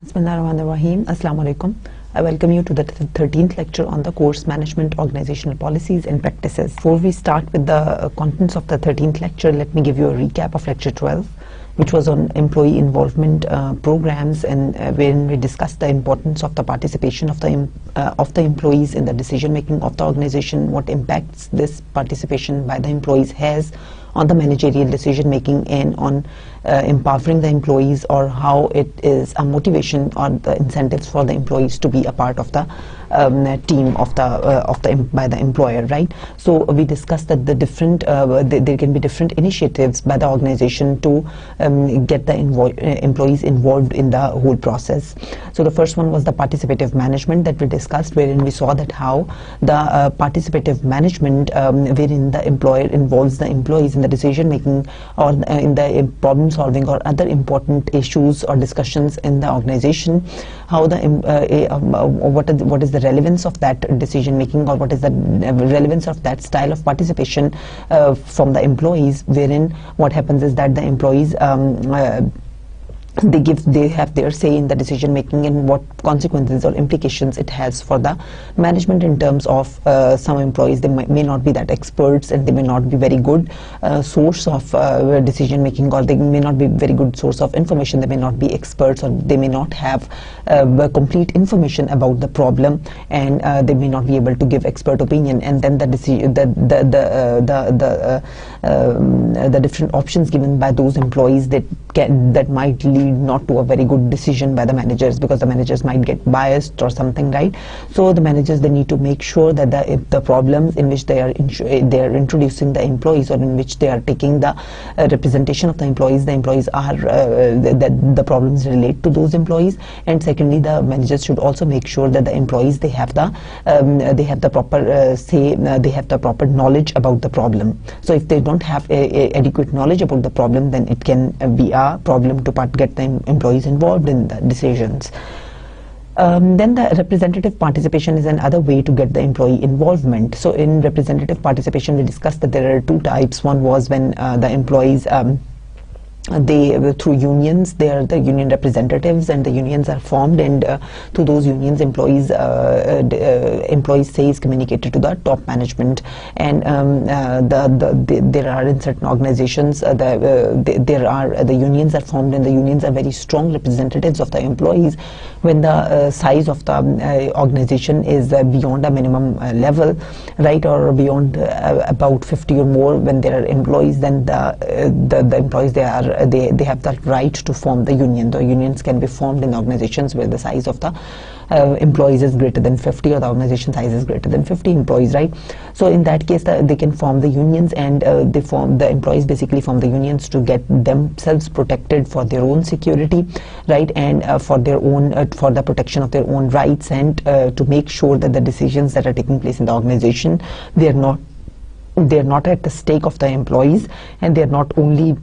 Bismillahirrahmanirrahim. Assalamu alaikum. I welcome you to the 13th lecture on the course Management, Organizational Policies and Practices. Before we start with the contents of the 13th lecture, let me give you a recap of lecture 12, which was on employee involvement programs, and when we discussed the importance of the participation of the employees in the decision making of the organization, what impacts this participation by the employees has on the managerial decision making and on empowering the employees, or how it is a motivation or the incentives for the employees to be a part of the team by the employer, right? So we discussed that the different there can be different initiatives by the organization to get the employees involved in the whole process. So the first one was the participative management that we discussed, wherein we saw that how the participative management wherein the employer involves the employees in the decision making or in the problem solving or other important issues or discussions in the organization, how the what is the relevance of that decision making, or what is the relevance of that style of participation from the employees, wherein what happens is that the employees they have their say in the decision making and what consequences or implications it has for the management in terms of some employees. They may not be that experts, and they may not be very good source of decision making, or they may not be very good source of information. They may not be experts, or they may not have complete information about the problem, and they may not be able to give expert opinion. And then the different options given by those employees that might lead not to a very good decision by the managers, because the managers might get biased or something, right? So the managers, they need to make sure that the problems in which they are introducing the employees, or in which they are taking the representation of the employees are that the problems relate to those employees. And secondly, the managers should also make sure that the employees, they have the proper say, they have the proper knowledge about the problem. So if they don't have adequate knowledge about the problem, then it can be a problem to get the employees involved in the decisions. Then the representative participation is another way to get the employee involvement. So in representative participation, we discussed that there are two types. One was when the employees through unions, they are the union representatives, and the unions are formed, and through those unions, employees say is communicated to the top management. And there are in certain organizations the unions are formed, and the unions are very strong representatives of the employees. When the size of the organization is beyond a minimum level, right, or beyond about 50 or more, when there are employees, then the employees, they have that right to form the union. The unions can be formed in organizations where the size of the employees is greater than 50, or the organization size is greater than 50 employees, right? So in that case, they can form the unions, and the employees basically form the unions to get themselves protected for their own security, right, and for their own for the protection of their own rights, and to make sure that the decisions that are taking place in the organization, they're not at the stake of the employees, and they're not only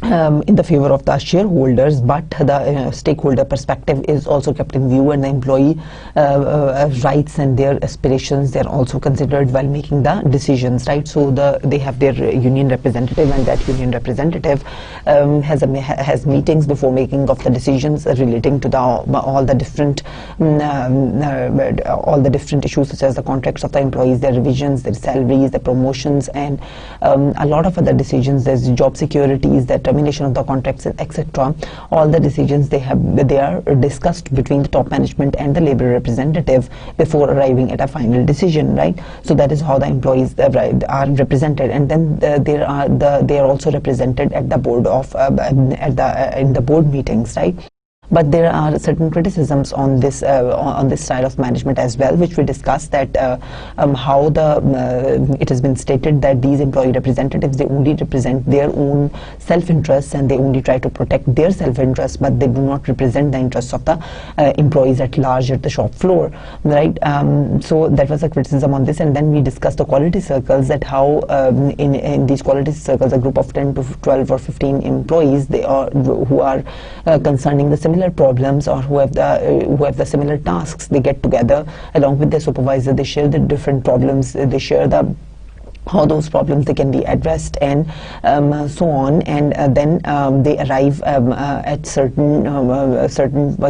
in the favor of the shareholders, but the stakeholder perspective is also kept in view, and the employee rights and their aspirations, they are also considered while making the decisions, right? So they have their union representative, and that union representative has meetings before making of the decisions relating to all the different issues, such as the contracts of the employees, their revisions, their salaries, their promotions, and a lot of other decisions. There's job securities, that termination of the contracts, etc. All the decisions, they are discussed between the top management and the labor representative before arriving at a final decision, right? So that is how the employees are represented. And then they are also represented at the board in the board meetings, right? But there are certain criticisms on this style of management as well, which we discussed, that how it has been stated that these employee representatives, they only represent their own self-interests, and they only try to protect their self-interests, but they do not represent the interests of the employees at large at the shop floor, right? So that was a criticism on this. And then we discussed the quality circles, that how in these quality circles, a group of 10 to 12 or 15 employees, who are concerning the similar problems, or who have the similar tasks, they get together along with their supervisor. They share the different problems, they share the how those problems they can be addressed, and so on, and then they arrive at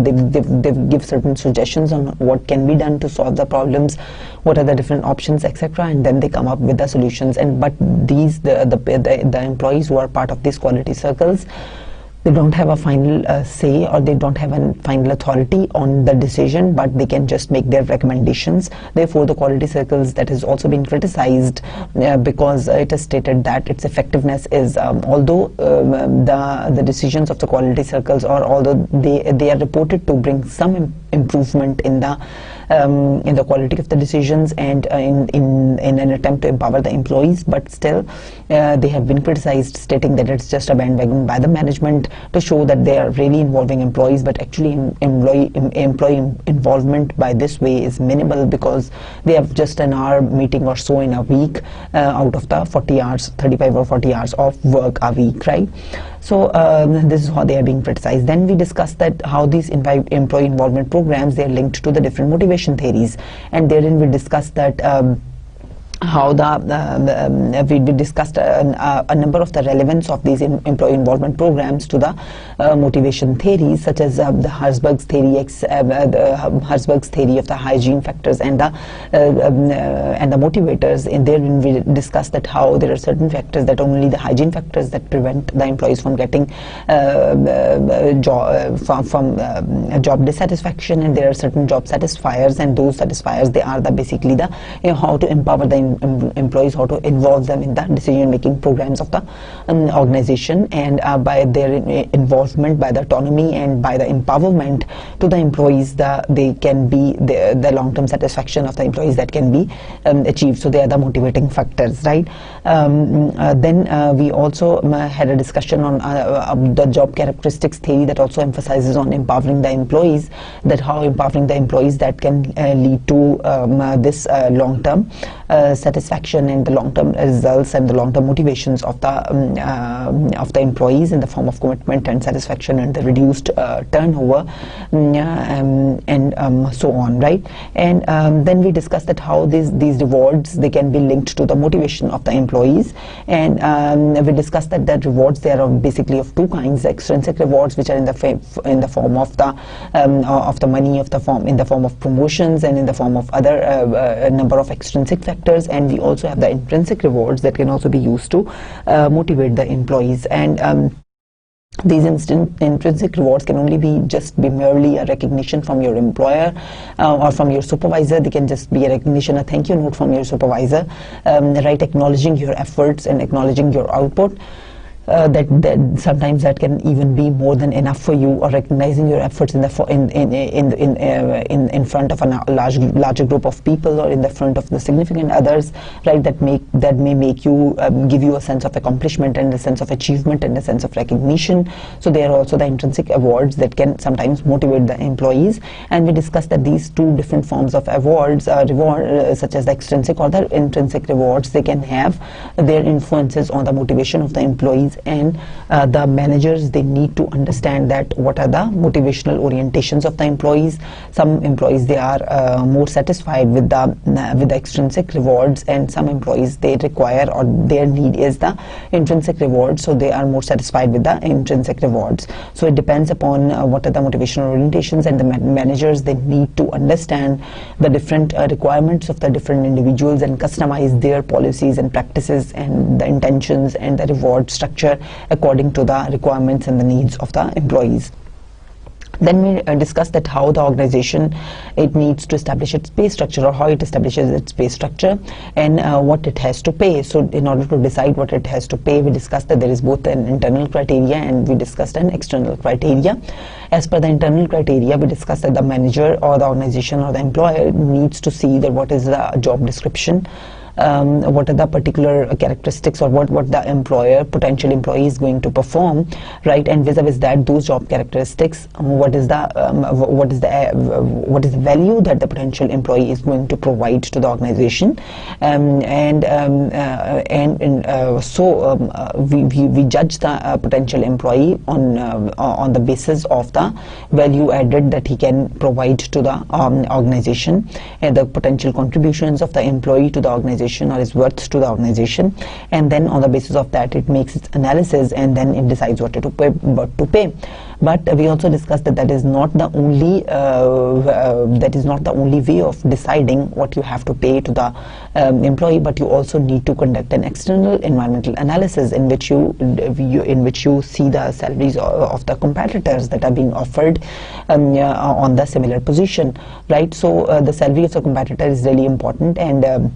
they give certain suggestions on what can be done to solve the problems, what are the different options, etc., and then they come up with the solutions. And but these the employees who are part of these quality circles, they don't have a final say, or they don't have a final authority on the decision, but they can just make their recommendations. Therefore, the quality circles that has also been criticized because it is stated that its effectiveness is, although the decisions of the quality circles, or although they are reported to bring some improvement in the quality of the decisions and in an attempt to empower the employees, but still they have been criticized, stating that it's just a bandwagon by the management to show that they are really involving employees, but actually employee involvement by this way is minimal, because they have just an hour meeting or so in a week out of the 40 hours, 35 or 40 hours of work a week, right? So this is how they are being criticized. Then we discussed that how these employee involvement programs, they are linked to the different motivation theories, and therein we discussed that how we discussed a number of the relevance of these employee involvement programs to the motivation theories, such as the Herzberg's theory of the hygiene factors and the motivators. In there we discussed that how there are certain factors, that only the hygiene factors that prevent the employees from getting job dissatisfaction, and there are certain job satisfiers, and those satisfiers, they are basically the how to empower the employees, how to involve them in the decision-making programs of the organization, and by their involvement, by the autonomy and by the empowerment to the employees, they can be the long-term satisfaction of the employees that can be achieved. So they are the motivating factors, right? Then we also had a discussion on the job characteristics theory, that also emphasizes on empowering the employees, that how empowering the employees that can lead to this long-term satisfaction and the long-term results and the long-term motivations of the employees in the form of commitment and satisfaction and the reduced turnover, and so on, right? And then we discussed that how these rewards, they can be linked to the motivation of the employees, and we discussed that the rewards, they are basically of two kinds: the extrinsic rewards, which are in the form of the money, in the form of promotions, and in the form of other number of extrinsic factors, and we also have the intrinsic rewards that can also be used to motivate the employees. And these intrinsic rewards can only be merely a recognition from your employer or from your supervisor. They can just be a recognition, a thank you note from your supervisor, right? Acknowledging your efforts and acknowledging your output. That sometimes that can even be more than enough for you, or recognizing your efforts in front of a larger group of people, or in the front of the significant others, right? That may make you give you a sense of accomplishment and a sense of achievement and a sense of recognition. So there are also the intrinsic awards that can sometimes motivate the employees, and we discussed that these two different forms of awards, such as the extrinsic or the intrinsic rewards, they can have their influences on the motivation of the employees. And the managers, they need to understand that what are the motivational orientations of the employees. Some employees, they are more satisfied with the extrinsic rewards, and some employees, they require, or their need is the intrinsic rewards, so they are more satisfied with the intrinsic rewards. So it depends upon what are the motivational orientations, and the managers, they need to understand the different requirements of the different individuals and customize their policies and practices and the intentions and the reward structure according to the requirements and the needs of the employees. Then we discussed that how the organization, it needs to establish its pay structure, or how it establishes its pay structure, and what it has to pay. So in order to decide what it has to pay, we discussed that there is both an internal criteria and we discussed an external criteria. As per the internal criteria, we discussed that the manager or the organization or the employer needs to see that what is the job description, what are the particular characteristics, or what the potential employee is going to perform, right? And vis-a-vis that, those job characteristics, what is the value that the potential employee is going to provide to the organization, so we judge the potential employee on the basis of the value added that he can provide to the organization, and the potential contributions of the employee to the organization, organization or is worth to the organization, and then on the basis of that it makes its analysis and then it decides what to pay. But we also discussed that that is not the only way of deciding what you have to pay to the employee, but you also need to conduct an external environmental analysis in which you see the salaries of the competitors that are being offered on the similar position, right? So the salary of the competitor is really important, and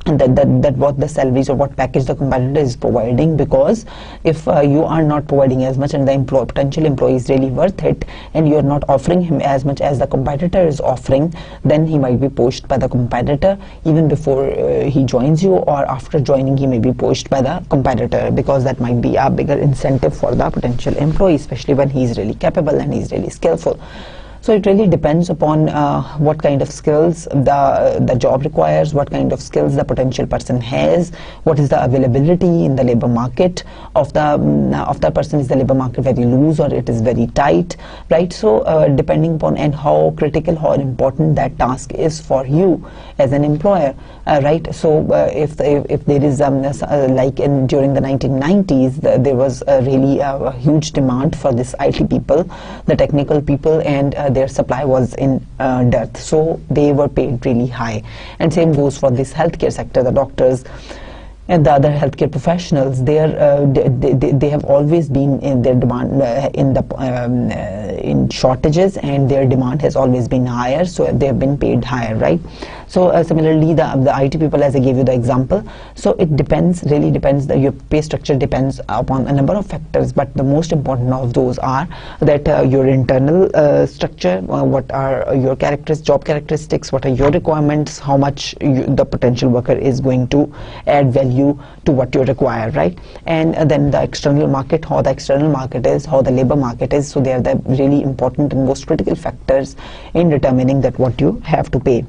that what the salaries or what package the competitor is providing, because if you are not providing as much and the potential employee is really worth it and you are not offering him as much as the competitor is offering, then he might be poached by the competitor even before he joins you, or after joining he may be poached by the competitor, because that might be a bigger incentive for the potential employee, especially when he is really capable and he is really skillful. So it really depends upon what kind of skills the job requires, what kind of skills the potential person has, what is the availability in the labor market of the person. Is the labor market very loose or it is very tight, right? So depending upon and how critical, how important that task is for you as an employer, right? So if there is like during the 1990s, there was really a huge demand for this IT people, the technical people, and their supply was in dearth, so they were paid really high. And same goes for this healthcare sector, the doctors and the other healthcare professionals. They have always been in their demand in shortages, and their demand has always been higher, so they have been paid higher, right? So similarly, the IT people, as I gave you the example, so it depends, really depends. Your pay structure depends upon a number of factors, but the most important of those are that your internal structure, what are your job characteristics, what are your requirements, how much the potential worker is going to add value to what you require, right? And then the external market, how the external market is, how the labor market is. So they are the really important and most critical factors in determining that what you have to pay.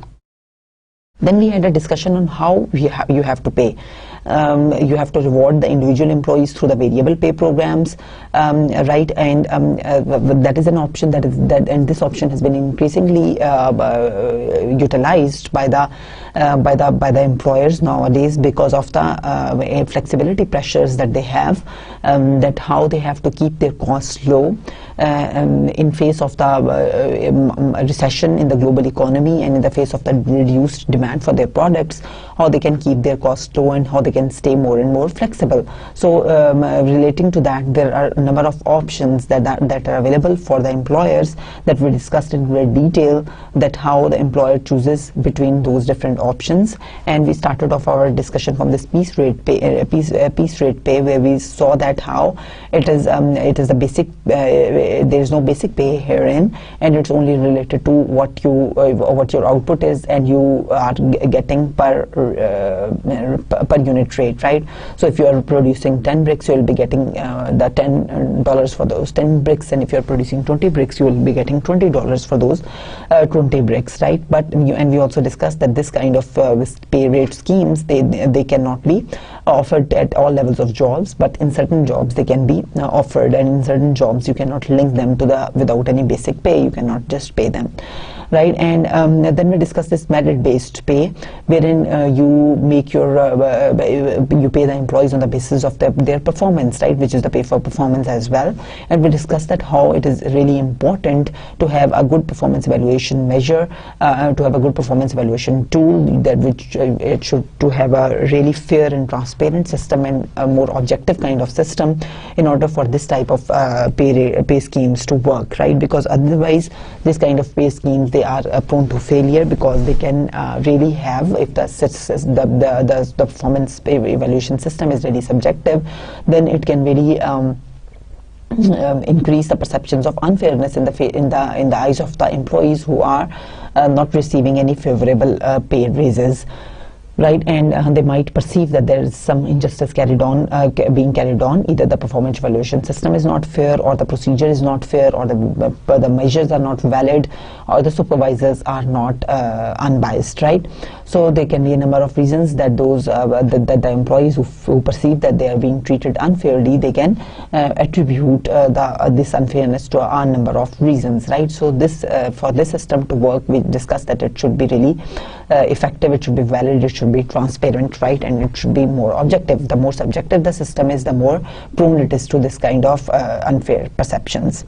Then we had a discussion on how you have to pay. You have to reward the individual employees through the variable pay programs, right? And that is an option and this option has been increasingly utilized by the employers nowadays, because of the flexibility pressures that they have, that how they have to keep their costs low in face of the recession in the global economy, and in the face of the reduced demand for their products, how they can keep their costs low and how they can stay more and more flexible. So relating to that, there are a number of options that are available for the employers that we discussed in great detail, that how the employer chooses between those different options. And we started off our discussion from this piece rate pay, where we saw that how it is the basic, there is no basic pay herein, and it's only related to what your output is and you are getting per unit rate, right? So if you are producing 10 bricks, you will be getting the $10 for those 10 bricks, and if you are producing 20 bricks, you will be getting $20 for those 20 bricks, right? But and we also discussed that this kind of pay rate schemes, they cannot be offered at all levels of jobs, but in certain jobs they can be offered, and in certain jobs you cannot link them to without any basic pay. You cannot just pay them, right? And then we discussed this merit-based pay, wherein you make you pay the employees on the basis of their performance, right? Which is the pay for performance as well. And we discussed that how it is really important to have a good performance evaluation measure, to have a good performance evaluation tool, it should to have a really fair and transparent system and a more objective kind of system in order for this type of pay schemes to work, right? Because otherwise this kind of pay schemes, they are prone to failure, because they can really have, if the performance pay evaluation system is really subjective, then it can really increase the perceptions of unfairness in the eyes of the employees who are not receiving any favorable pay raises, right? And they might perceive that there is some injustice being carried on. Either the performance evaluation system is not fair, or the procedure is not fair, or the measures are not valid, or the supervisors are not unbiased, right? So there can be a number of reasons that the employees who perceive that they are being treated unfairly, they can attribute this unfairness to a number of reasons, right? So for this system to work, we discussed that it should be really effective, it should be valid, it should should be transparent, right, and it should be more objective. The more subjective the system is, the more prone it is to this kind of unfair perceptions.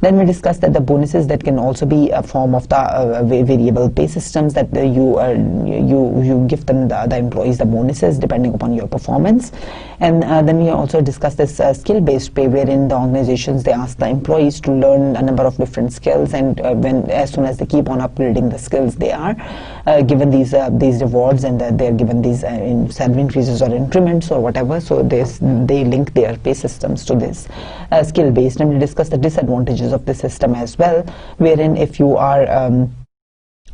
Then we discussed that the bonuses that can also be a form of the variable pay systems, that you give them the employees the bonuses depending upon your performance. And then we also discussed this skill-based pay, wherein the organizations, they ask the employees to learn a number of different skills, and as soon as they keep on upgrading the skills, they are given these rewards, and they are given these salary increases or increments or whatever. So they link their pay systems to this skill-based. And we discussed the disadvantages of the system as well, wherein if you are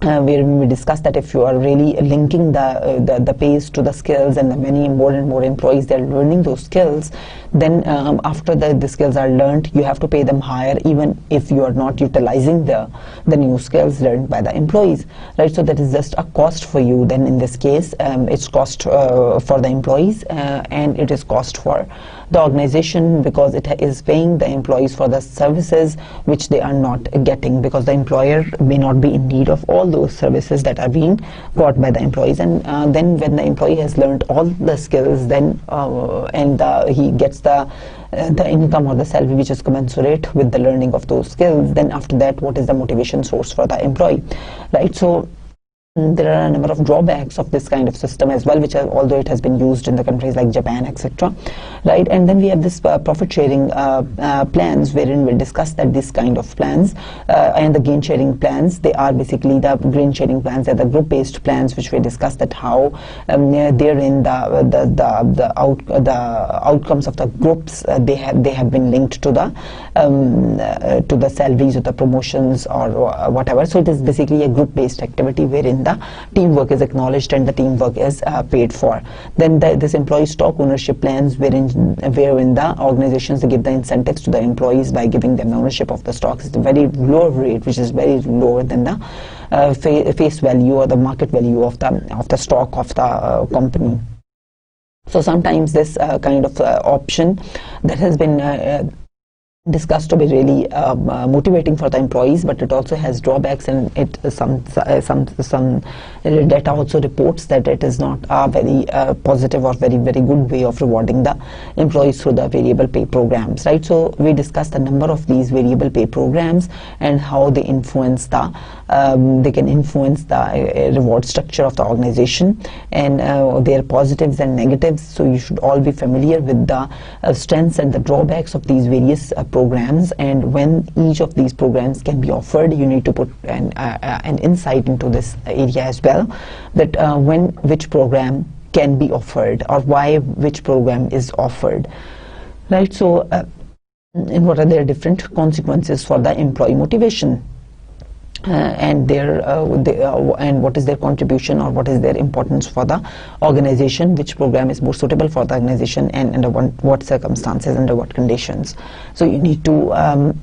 wherein we discussed that if you are really linking the pays to the skills, and the more and more employees, they're learning those skills, then after the skills are learned, you have to pay them higher even if you are not utilizing the new skills learned by the employees, right? So that is just a cost for you. Then in this case, it's cost for the employees, and it is cost for the organization, because it is paying the employees for the services which they are not getting, because the employer may not be in need of all those services that are being got by the employees. And then when the employee has learned all the skills, then he gets the income or the salary which is commensurate with the learning of those skills, then after that, what is the motivation source for the employee, right? So there are a number of drawbacks of this kind of system as well, which although it has been used in the countries like Japan, etc., right? And then we have this profit sharing plans, wherein we discuss that this kind of plans and the gain sharing plans, they are basically the gain sharing plans, are the group based plans, which we discussed that how therein the outcomes of the groups, they have been linked to the salaries or the promotions or whatever. So it is basically a group based activity wherein the teamwork is acknowledged and the teamwork is paid for. Then this employee stock ownership plans, wherein the organizations, they give the incentives to the employees by giving them ownership of the stocks at a very low rate, which is very lower than the face value or the market value of the stock of the company. So sometimes this kind of option that has been discussed to be really motivating for the employees, but it also has drawbacks, and some data also reports that it is not a very positive or very good way of rewarding the employees through the variable pay programs, right? So we discussed a number of these variable pay programs and how they influence they can influence the reward structure of the organization, and their positives and negatives. So you should all be familiar with the strengths and the drawbacks of these various programs, and when each of these programs can be offered, you need to put an insight into this area as well, that which program can be offered or why which program is offered, right? So and what are their different consequences for the employee motivation, and and what is their contribution or what is their importance for the organization, which program is more suitable for the organization, and under what circumstances, under what conditions. So you need to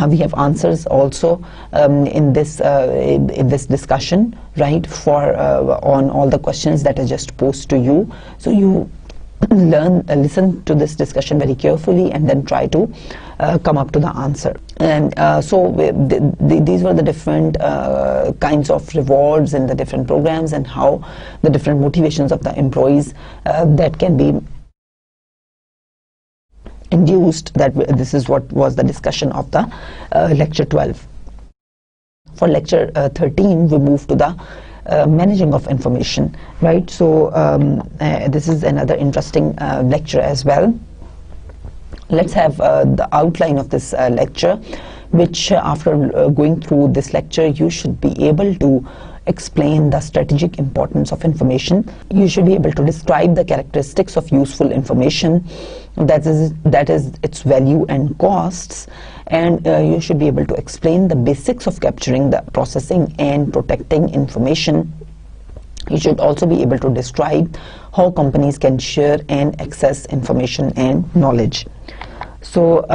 we have answers also in this discussion, right, for on all the questions that I just posed to you. So you listen to this discussion very carefully and then try to come up to the answer. And so these were the different kinds of rewards and the different programs, and how the different motivations of the employees that can be induced. That this is what was the discussion of the lecture 12. For lecture 13, we move to the managing of information, right? So this is another interesting lecture as well. Let's have the outline of this lecture, which after going through this lecture, you should be able to explain the strategic importance of information. You should be able to describe the characteristics of useful information, that is its value and costs, and you should be able to explain the basics of capturing, the processing and protecting information. You should also be able to describe how companies can share and access information and knowledge. So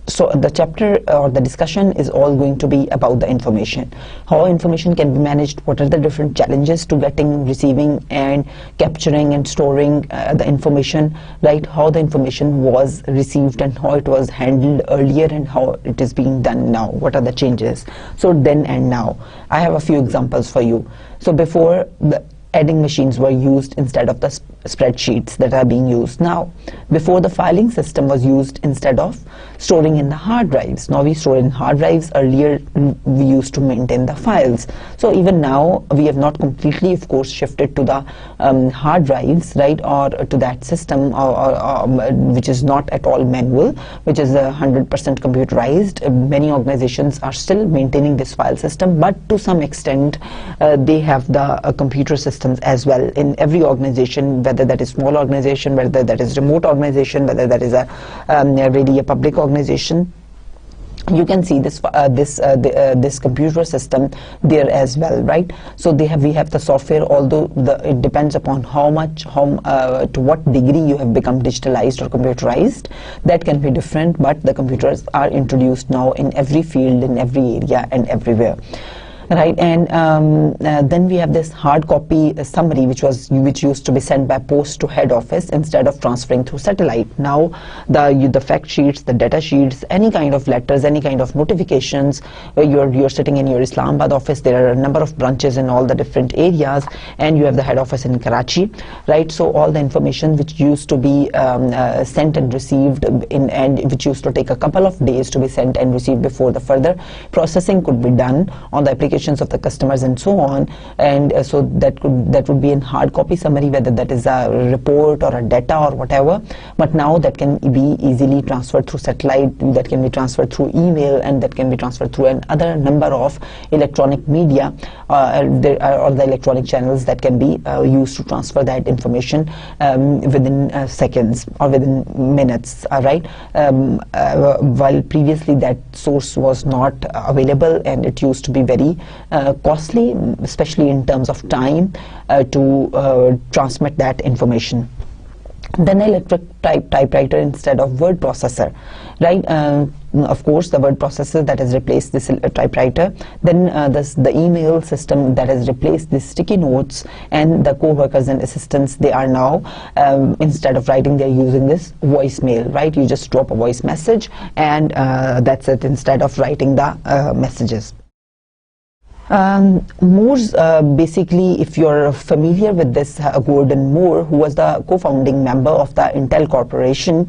so the chapter or the discussion is all going to be about the information, how information can be managed, what are the different challenges to getting, receiving and capturing and storing the information, right? How the information was received and how it was handled earlier and how it is being done now, what are the changes. So then and now, I have a few examples for you. So before adding machines were used instead of the spreadsheets that are being used now. Before, the filing system was used instead of storing in the hard drives. Now we store in hard drives. Earlier we used to maintain the files. So even now we have not completely, of course, shifted to the hard drives, right, or to that system, which is not at all manual, which is 100% computerized. Many organizations are still maintaining this file system, but to some extent they have the computer systems as well in every organization, whether that is small organization, whether that is remote organization, whether that is really a public organization. You can see this this computer system there as well, right? So we have the software, although it depends upon to what degree you have become digitalized or computerized. That can be different, but the computers are introduced now in every field, in every area, and everywhere. Right, and then we have this hard copy summary, which used to be sent by post to head office instead of transferring through satellite. Now the fact sheets, the data sheets, any kind of letters, any kind of notifications. You're sitting in your Islamabad office. There are a number of branches in all the different areas, and you have the head office in Karachi, right? So all the information which used to be sent and received and which used to take a couple of days to be sent and received before the further processing could be done on the application of the customers and so on, and so that would be in hard copy summary, whether that is a report or a data or whatever. But now that can be easily transferred through satellite, that can be transferred through email, and that can be transferred through another number of electronic media or the electronic channels that can be used to transfer that information within seconds or within minutes, right? While previously that source was not available, and it used to be very costly, especially in terms of time, to transmit that information. Then electric typewriter instead of word processor, right? Of course, the word processor that has replaced this typewriter. Then the email system that has replaced the sticky notes, and the co-workers and assistants, they are now instead of writing, they're using this voicemail, right? You just drop a voice message, and that's it, instead of writing the messages. Moore's, basically, if you're familiar with this, Gordon Moore, who was the co-founding member of the Intel Corporation,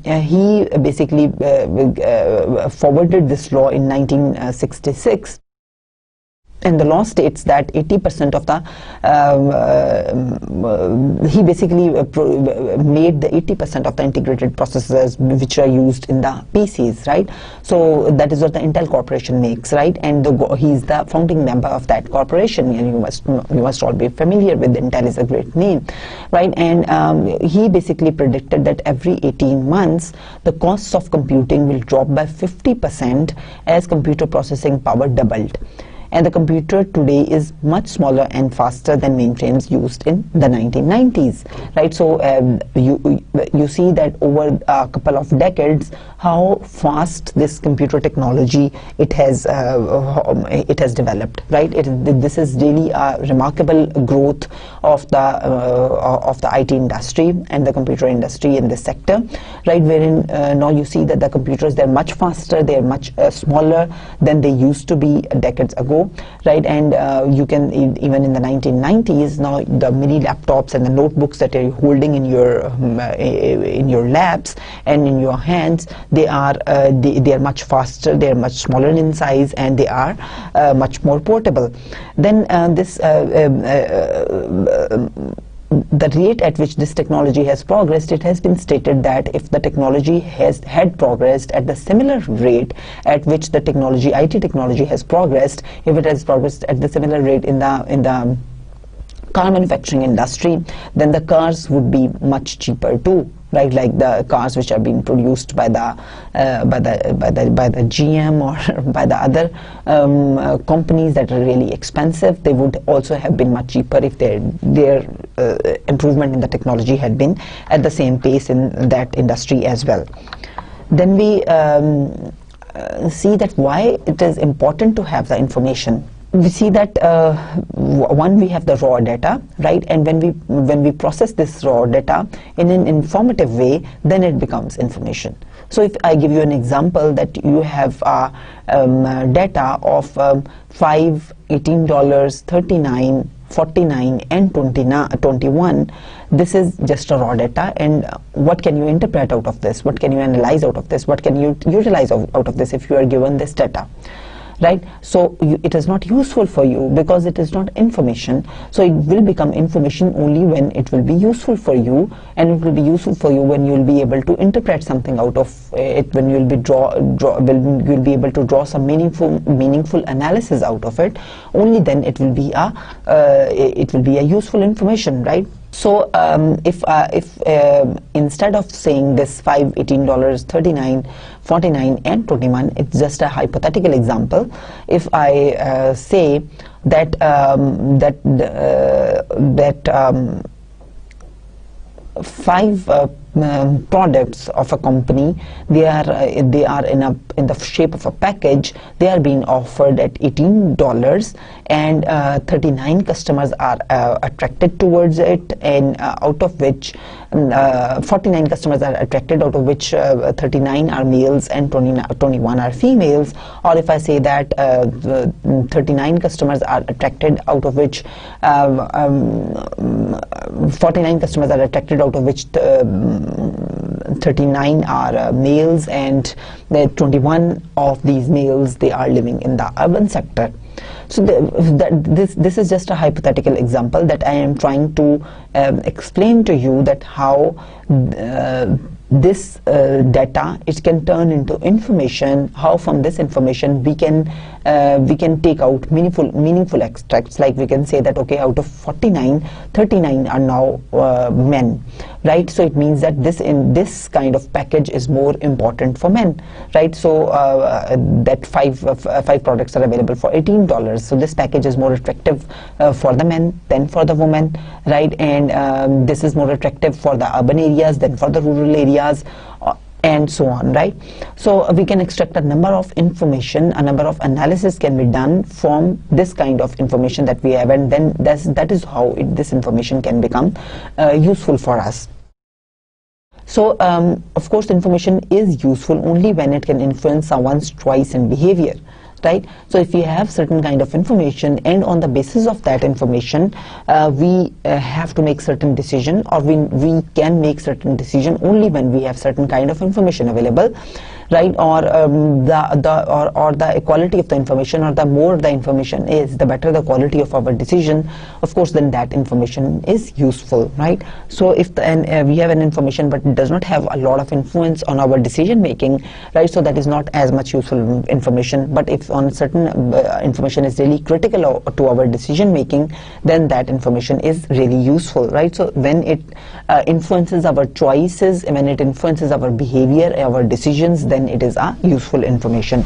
he basically forwarded this law in 1966. And the law states that 80% of the, he basically made the 80% of the integrated processors which are used in the PCs, right? So that is what the Intel Corporation makes, right? And he's the founding member of that corporation, and you must all be familiar with Intel. Is a great name, right? And he basically predicted that every 18 months the costs of computing will drop by 50% as computer processing power doubled. And the computer today is much smaller and faster than mainframes used in the 1990s, right? So you see that over a couple of decades how fast this computer technology it has developed, right? This is really a remarkable growth of the IT industry and the computer industry in this sector, right? Wherein now you see that the computers, they're much faster, they're much smaller than they used to be decades ago, right? And you can even in the 1990s, now the mini laptops and the notebooks that you're holding in your laps and in your hands, they are much faster, they are much smaller in size, and they are much more portable. Then the rate at which this technology has progressed, it has been stated that if the technology had progressed at the similar rate at which the IT technology has progressed, if it has progressed at the similar rate in the car manufacturing industry, then the cars would be much cheaper too, right? Like the cars which are being produced by the GM or by the other companies that are really expensive, they would also have been much cheaper if their improvement in the technology had been at the same pace in that industry as well. Then we see that why it is important to have the information. We see that one, we have the raw data, right? And when we process this raw data in an informative way, then it becomes information. So if I give you an example that you have data of $5, $18.39 49 and 21, this is just a raw data, and what can you interpret out of this? What can you analyze out of this? What can you utilize out of this if you are given this data? Right? So it is not useful for you because it is not information. So it will become information only when it will be useful for you, and it will be useful for you when you will be able to interpret something out of it, when you will be you'll be able to draw some meaningful analysis out of it. Only then it will be a useful information, right? So if instead of saying this $5, $18, 39, 49 and 21, it's just a hypothetical example. If I say that five products of a company, they are in the shape of a package, they are being offered at $18, and 39 customers are attracted towards it, and out of which 49 customers are attracted, out of which 39 are males and 21 are females. Or if I say that 39 customers are attracted, out of which 49 customers are attracted, out of which 39 are males, and 21 of these males, they are living in the urban sector. So this is just a hypothetical example that I am trying to explain to you that how this data, it can turn into information, how from this information we can take out meaningful extracts. Like we can say that, okay, out of 49, 39 are now men, right? So it means that this kind of package is more important for men, right? So that five products are available for $18. So this package is more attractive for the men than for the women, right? And this is more attractive for the urban areas than for the rural areas, and so on, right? So we can extract a number of information, a number of analysis can be done from this kind of information that we have, and then that is how this information can become useful for us. So of course information is useful only when it can influence someone's choice and behavior, right? So if we have certain kind of information, and on the basis of that information we have to make certain decision, or we can make certain decision only when we have certain kind of information available, right? Or the quality of the information, or the more the information is, the better the quality of our decision, of course, then that information is useful, right? So if we have an information but it does not have a lot of influence on our decision making, right, so that is not as much useful information. But if on certain information is really critical to our decision making, then that information is really useful, right? So when it influences our choices, when it influences our behavior, our decisions, then it is a useful information,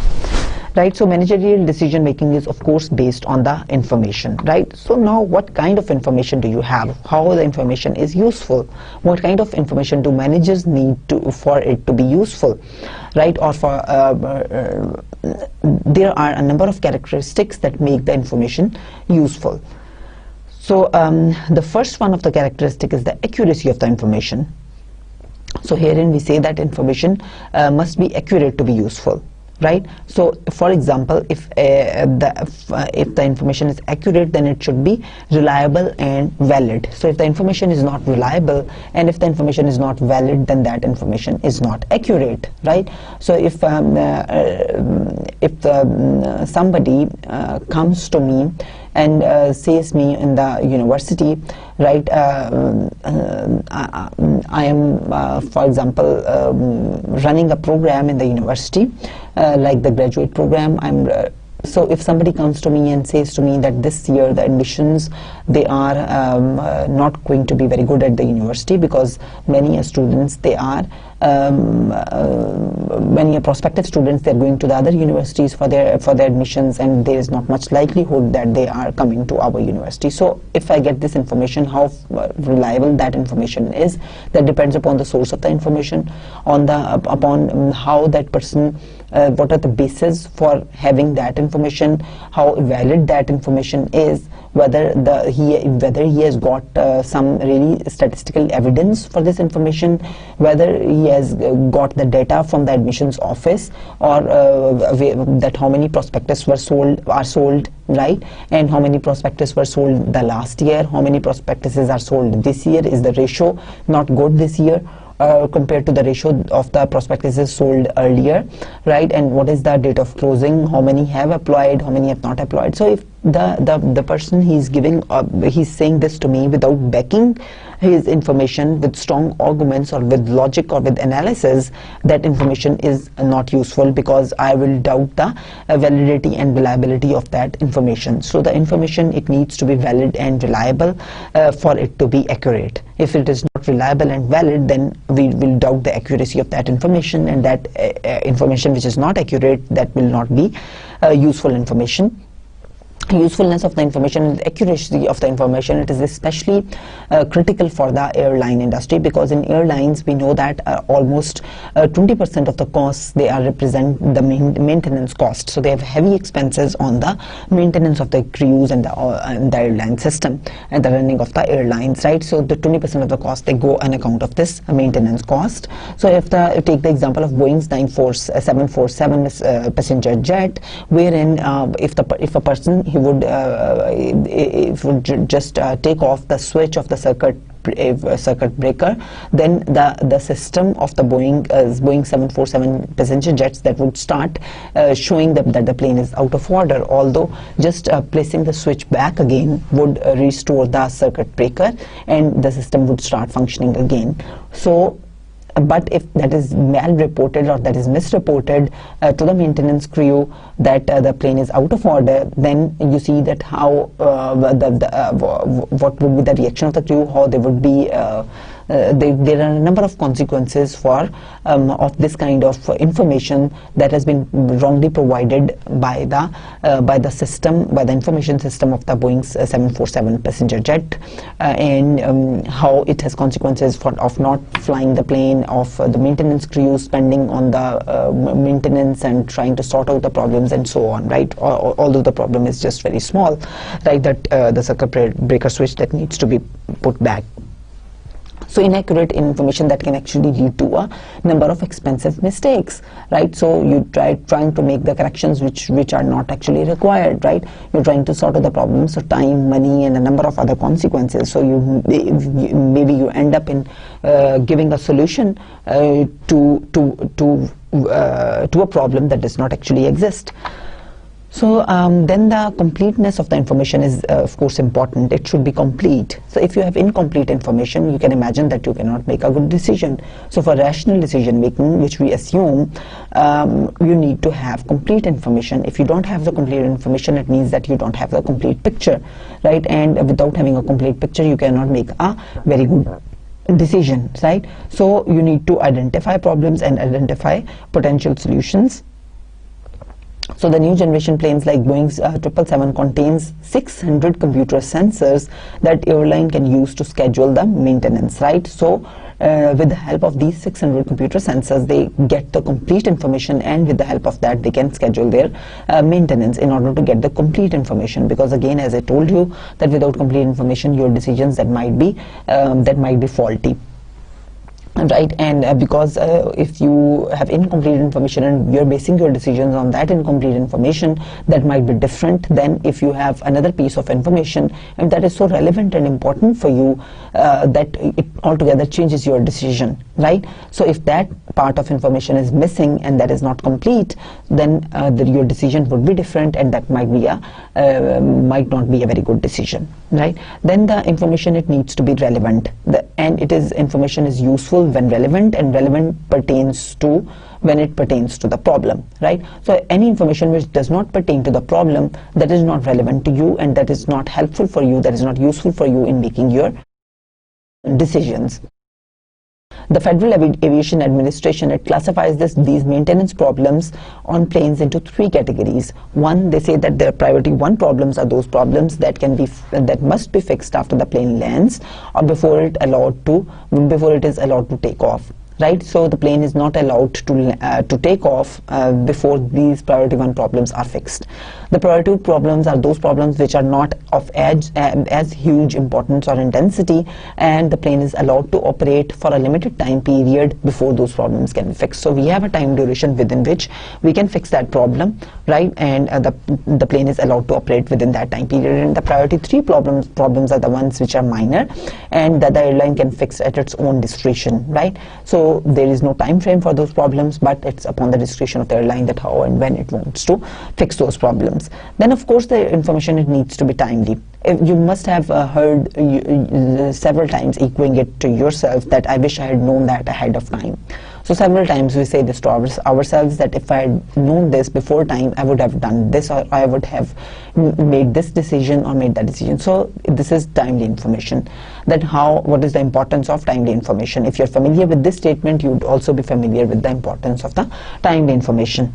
right? So managerial decision making is of course based on the information, right? So now what kind of information do you have? How the information is useful? What kind of information do managers need for it to be useful, right? Or for there are a number of characteristics that make the information useful. So the first one of the characteristic is the accuracy of the information. So herein we say that information must be accurate to be useful, right? So for example, if the information is accurate, then it should be reliable and valid. So if the information is not reliable, and if the information is not valid, then that information is not accurate, right? So if somebody comes to me and says me in the university, right, I am for example running a program in the university, like the graduate program. So if somebody comes to me and says to me that this year the admissions, they are not going to be very good at the university, because many students, they are many prospective students, they're going to the other universities for their admissions, and there is not much likelihood that they are coming to our university. So if I get this information, how reliable that information is, that depends upon the source of the information, upon how that person, what are the basis for having that information, how valid that information is, whether he has got some really statistical evidence for this information, whether he has got the data from the admissions office, or that how many prospectus are sold, right, and how many prospectus were sold the last year, how many prospectuses are sold this year. Is the ratio not good this year compared to the ratio of the prospectuses sold earlier, right? And what is the date of closing, how many have applied, how many have not applied. So if the person he's giving he's saying this to me without backing his information with strong arguments or with logic or with analysis, that information is not useful, because I will doubt the validity and reliability of that information. So the information, it needs to be valid and reliable for it to be accurate. If it is not reliable and valid, then we will doubt the accuracy of that information, and that information which is not accurate, that will not be useful information. Usefulness of the information and accuracy of the information, it is especially critical for the airline industry, because in airlines we know that almost 20% of the costs, they are represent the maintenance cost. So they have heavy expenses on the maintenance of the crews and the airline system and the running of the airlines, right? So the 20% of the cost, they go on account of this maintenance cost. So if take the example of Boeing's 747 passenger jet, wherein if a person he would just take off the switch of the circuit breaker, then the system of the Boeing 747 passenger jets, that would start showing that the plane is out of order, although just placing the switch back again would restore the circuit breaker and the system would start functioning again. So but if that is mal-reported or that is misreported to the maintenance crew that the plane is out of order, then you see that how what would be the reaction of the crew, how they would be there are a number of consequences for of this kind of information that has been wrongly provided by the system, by the information system of the Boeing 747 passenger jet, and how it has consequences of not flying the plane, of the maintenance crew spending on the maintenance and trying to sort out the problems and so on, right? Although the problem is just very small, right, that the circuit breaker switch that needs to be put back. So inaccurate information that can actually lead to a number of expensive mistakes, right? So you trying to make the corrections which are not actually required, right? You're trying to sort out the problems, so time, money, and a number of other consequences. So maybe you end up in giving a solution to a problem that does not actually exist. So then the completeness of the information is of course important. It should be complete. So if you have incomplete information, you can imagine that you cannot make a good decision. So for rational decision making, which we assume, you need to have complete information. If you don't have the complete information, it means that you don't have the complete picture, right? And without having a complete picture, you cannot make a very good decision, right? So you need to identify problems and identify potential solutions. So the new generation planes like Boeing's 777 contains 600 computer sensors that airline can use to schedule the maintenance, right? So with the help of these 600 computer sensors, they get the complete information, and with the help of that, they can schedule their maintenance in order to get the complete information. Because again, as I told you, that without complete information, your decisions that might be faulty. Right, and because if you have incomplete information and you're basing your decisions on that incomplete information, that might be different than if you have another piece of information and that is so relevant and important for you that it altogether changes your decision, right? So if that part of information is missing and that is not complete, then your decision would be different, and that might not be a very good decision, right? Then the information, it needs to be relevant, and information is useful when relevant, and relevant pertains to when it pertains to the problem, right? So any information which does not pertain to the problem, that is not relevant to you, and that is not helpful for you, that is not useful for you in making your decisions. The Federal Aviation Administration, it classifies these maintenance problems on planes into 3 categories. One, they say that their priority 1 problems are those problems that must be fixed after the plane lands or before it is allowed to take off, right? So the plane is not allowed to take off before these priority 1 problems are fixed. The priority 2 problems are those problems which are not of as huge importance or intensity, and the plane is allowed to operate for a limited time period before those problems can be fixed. So we have a time duration within which we can fix that problem, right? And the plane is allowed to operate within that time period. And the priority 3 problems are the ones which are minor and that the airline can fix at its own discretion, right? So there is no time frame for those problems, but it's upon the discretion of the airline that how and when it wants to fix those problems. Then of course the information, it needs to be timely. You must have heard several times echoing it to yourself that I wish I had known that ahead of time. So several times we say this to ourselves that if I had known this before time, I would have done this, or I would have made this decision or made that decision. So this is timely information. That what is the importance of timely information? If you're familiar with this statement, you would also be familiar with the importance of the timely information.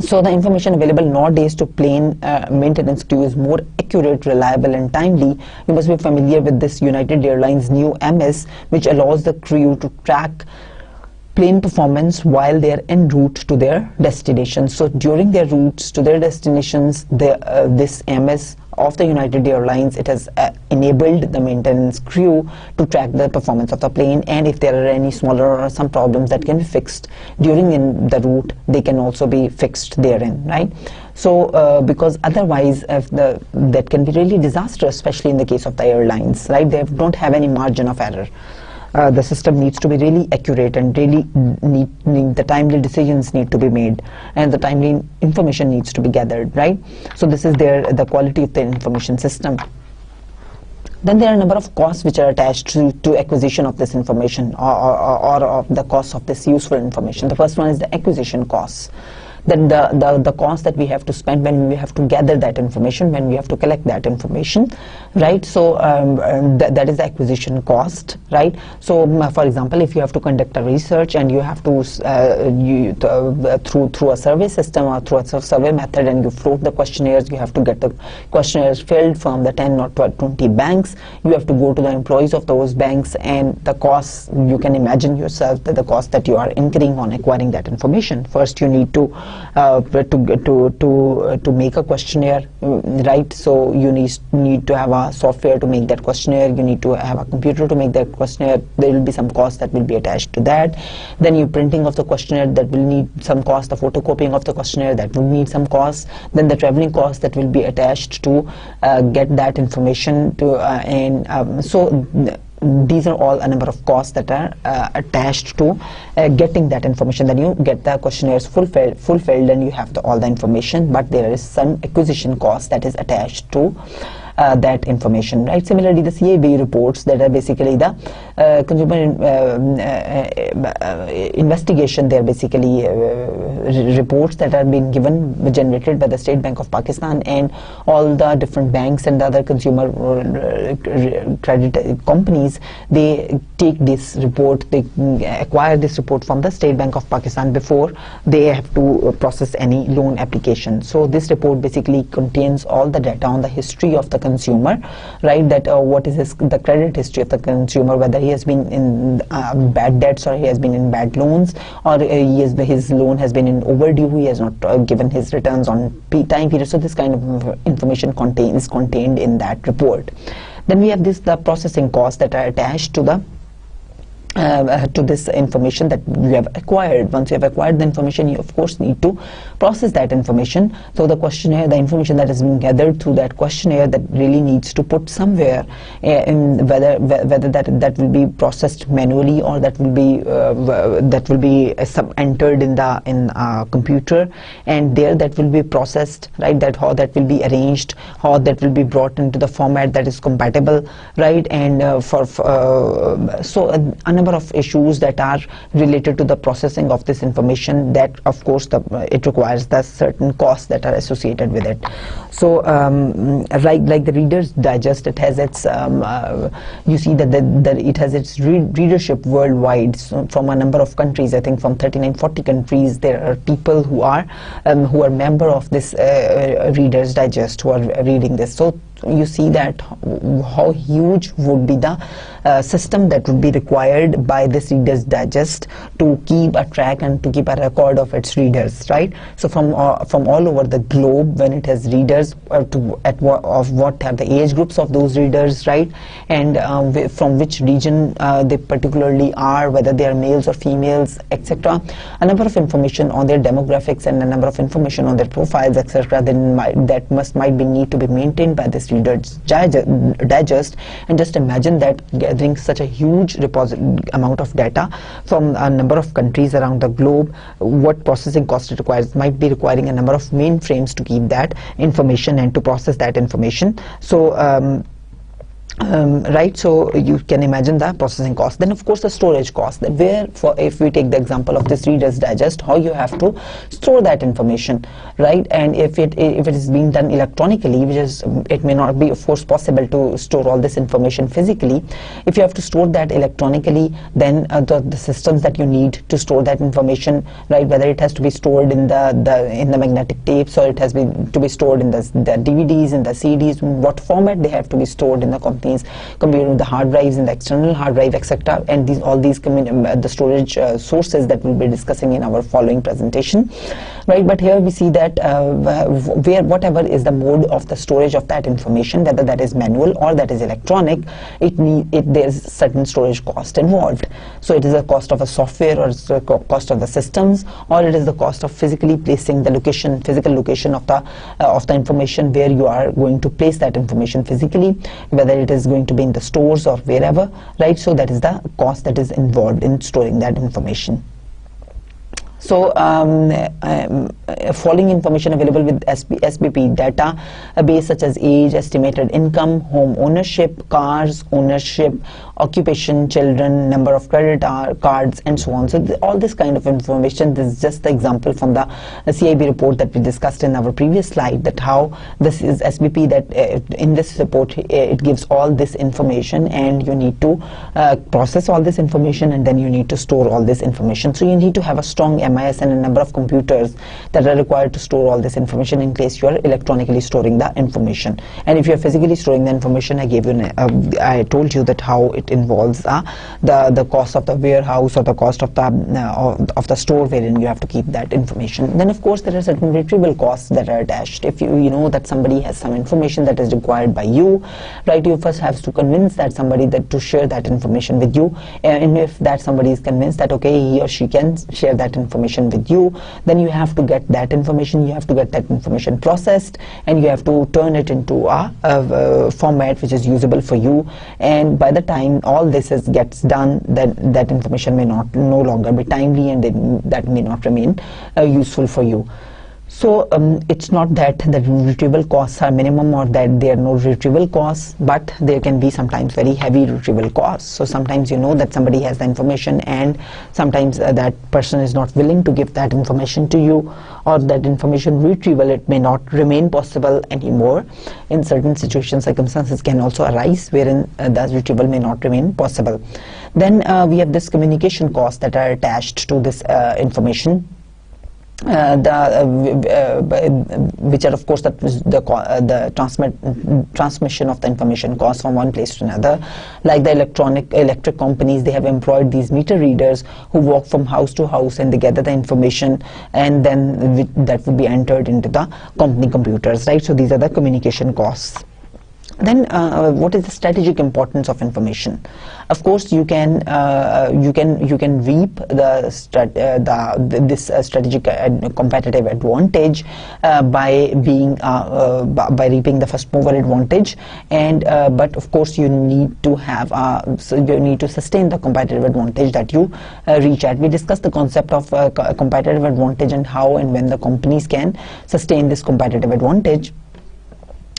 So the information available nowadays to plane maintenance crew is more accurate, reliable and timely. You must be familiar with this United Airlines new MS, which allows the crew to track plane performance while they are en route to their destination. So during their routes to their destinations, this MS of the United Airlines, it has enabled the maintenance crew to track the performance of the plane, and if there are any smaller or some problems that can be fixed during the route, they can also be fixed therein, right? So because otherwise that can be really disastrous, especially in the case of the airlines, right? They don't have any margin of error. The system needs to be really accurate, and really the timely decisions need to be made, and the timely information needs to be gathered, right? So this is the quality of the information system. Then there are a number of costs which are attached to acquisition of this information, or of the cost of this useful information. The first one is the acquisition costs. Then the cost that we have to spend when we have to gather that information, when we have to collect that information, right? So that is the acquisition cost, right? So for example, if you have to conduct a research and you have to through a survey system or through a survey method, and you float the questionnaires, you have to get the questionnaires filled from the 10 or 20 banks. You have to go to the employees of those banks, and the costs, you can imagine yourself that the cost that you are incurring on acquiring that information. First you need to make a questionnaire, right? So you need to have a software to make that questionnaire. You need to have a computer to make that questionnaire. There will be some cost that will be attached to that. Then you printing of the questionnaire, that will need some cost. The photocopying of the questionnaire, that will need some cost. Then the traveling cost that will be attached to get that information to so these are all a number of costs that are attached to getting that information. Then you get the questionnaires fulfilled and you have all the information, but there is some acquisition cost that is attached to that information, right? Similarly, the CAB reports, that are basically the consumer investigation. They are basically reports that are being generated by the State Bank of Pakistan, and all the different banks and the other consumer credit companies, they take this report, they acquire this report from the State Bank of Pakistan before they have to process any loan application. So this report basically contains all the data on the history of the consumer, right? That what is the credit history of the consumer, whether he has been in bad debts, or he has been in bad loans, or his loan has been in overdue, he has not given his returns on time period. So this kind of information is contained in that report. Then we have the processing costs that are attached to this information that you have acquired. Once you have acquired the information, you of course need to process that information. So the questionnaire, the information that has been gathered through that questionnaire, that really needs to put somewhere, in whether that will be processed manually, or that will be entered in a computer, and there that will be processed, right? That how that will be arranged, how that will be brought into the format that is compatible, right? And so a number of issues that are related to the processing of this information, that of course it requires the certain costs that are associated with it. So like the Reader's Digest, it has its you see that it has its readership worldwide, so from a number of countries. I think from 39-40 countries there are people who are member of this Reader's Digest, who are reading this. So you see that how huge would be the system that would be required by this Reader's Digest to keep a track and to keep a record of its readers, right? So from all over the globe, when it has readers, what are the age groups of those readers, right? And from which region they particularly are, whether they are males or females, etc. A number of information on their demographics and a number of information on their profiles, etc. Then that might be need to be maintained by this Reader's Digest. And just imagine that gathering such a huge amount of data from a number of countries around the globe, what processing cost it requires. Might be requiring a number of mainframes to keep that information and to process that information. So right, so you can imagine the processing cost. Then of course the storage cost, that if we take the example of this Reader's Digest, how you have to store that information, right? And if it is being done electronically, it may not be of course possible to store all this information physically. If you have to store that electronically, then the systems that you need to store that information, right, whether it has to be stored in the magnetic tapes, or it has to be stored in the DVDs, in the CDs, what format they have to be stored in the computer, the hard drives and the external hard drive, etc. And all these the storage sources that we'll be discussing in our following presentation, right? But here we see that whatever is the mode of the storage of that information, whether that is manual or that is electronic, there's certain storage cost involved. So it is a cost of a software, or it's a cost of the systems, or it is the cost of physically placing the physical location of the information where you are going to place that information physically, whether it is going to be in the stores or wherever, right? So that is the cost that is involved in storing that information. So following information available with SBP data base, such as age, estimated income, home ownership, cars ownership, occupation, children, number of credit cards, and so on. So all this kind of information, this is just the example from the CIB report that we discussed in our previous slide, that how this is SBP, that in this report it gives all this information, and you need to process all this information, and then you need to store all this information. So you need to have a strong MIS and a number of computers that are required to store all this information in case you are electronically storing the information. And if you are physically storing the information, I told you that how it involves the cost of the warehouse, or the cost of the store wherein you have to keep that information. Then of course there are certain retrieval costs that are attached. If you know that somebody has some information that is required by you, right, you first have to convince that somebody to share that information with you, and if that somebody is convinced that okay, he or she can share that information with you, then you have to get that information, processed, and you have to turn it into a format which is usable for you. And by the time all this gets done, then that information may no longer be timely, and that may not remain useful for you. So it's not that the retrieval costs are minimum, or that there are no retrieval costs, but there can be sometimes very heavy retrieval costs. So sometimes you know that somebody has the information, and sometimes that person is not willing to give that information to you, or that information retrieval, it may not remain possible anymore. In certain situations, circumstances can also arise wherein the retrieval may not remain possible. Then we have this communication costs that are attached to this information. Which are of course the transmission of the information costs from one place to another. Like the electric companies, they have employed these meter readers who walk from house to house, and they gather the information, and then that would be entered into the company computers, right? So these are the communication costs. Then what is the strategic importance of information? Of course, you can reap this strategic competitive advantage by reaping the first mover advantage, and but of course you need to sustain the competitive advantage that you reach at. We discussed the concept of competitive advantage and how and when the companies can sustain this competitive advantage.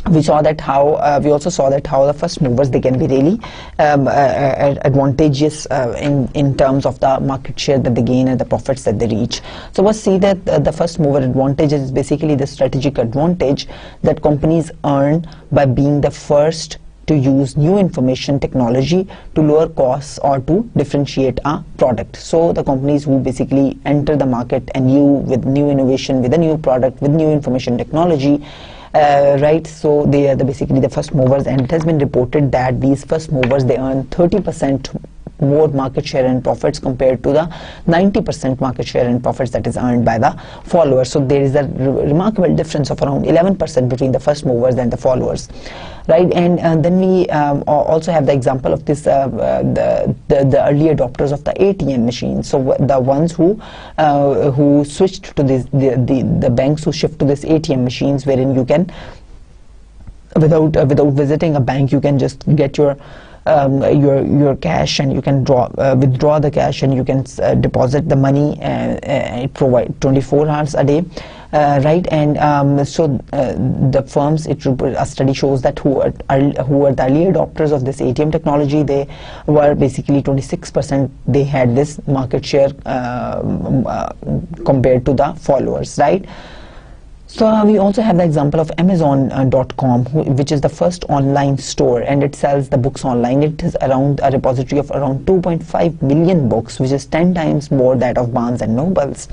We also saw that how the first movers, they can be really advantageous in terms of the market share that they gain and the profits that they reach. So we'll see that the first mover advantage is basically the strategic advantage that companies earn by being the first to use new information technology to lower costs or to differentiate a product. So the companies who basically enter the market with new innovation, with a new product, with new information technology, right? So they are basically the first movers, and it has been reported that these first movers, they earn 30% more market share and profits compared to the 90% market share and profits that is earned by the followers. So there is a remarkable difference of around 11% between the first movers and the followers, right? And then we also have the example of this the early adopters of the ATM machine. So the ones who switched to this, the banks who shift to this ATM machines, wherein you can without visiting a bank, you can just get your cash, and you can withdraw the cash, and you can deposit the money. It provides 24 hours a day, right? And so the firms, a study shows that who were the early adopters of this ATM technology, they were basically 26%. They had this market share compared to the followers, right? So we also have the example of Amazon.com, which is the first online store, and it sells the books online. It is around a repository of around 2.5 million books, which is 10 times more that of Barnes and Nobles,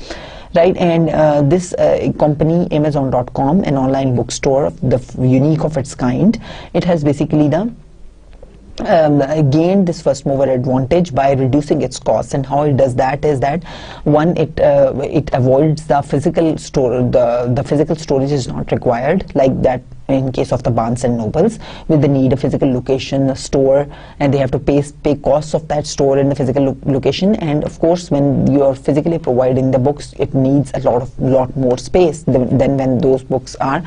right? And this company, Amazon.com, an online bookstore, unique of its kind, it has basically gained this first mover advantage by reducing its costs. And how it does that is that, one, it avoids the physical store. The physical storage is not required, like that in case of the Barnes and Nobles, with the need a physical location, a store, and they have to pay costs of that store in the physical location. And of course, when you are physically providing the books, it needs a lot more space than when those books are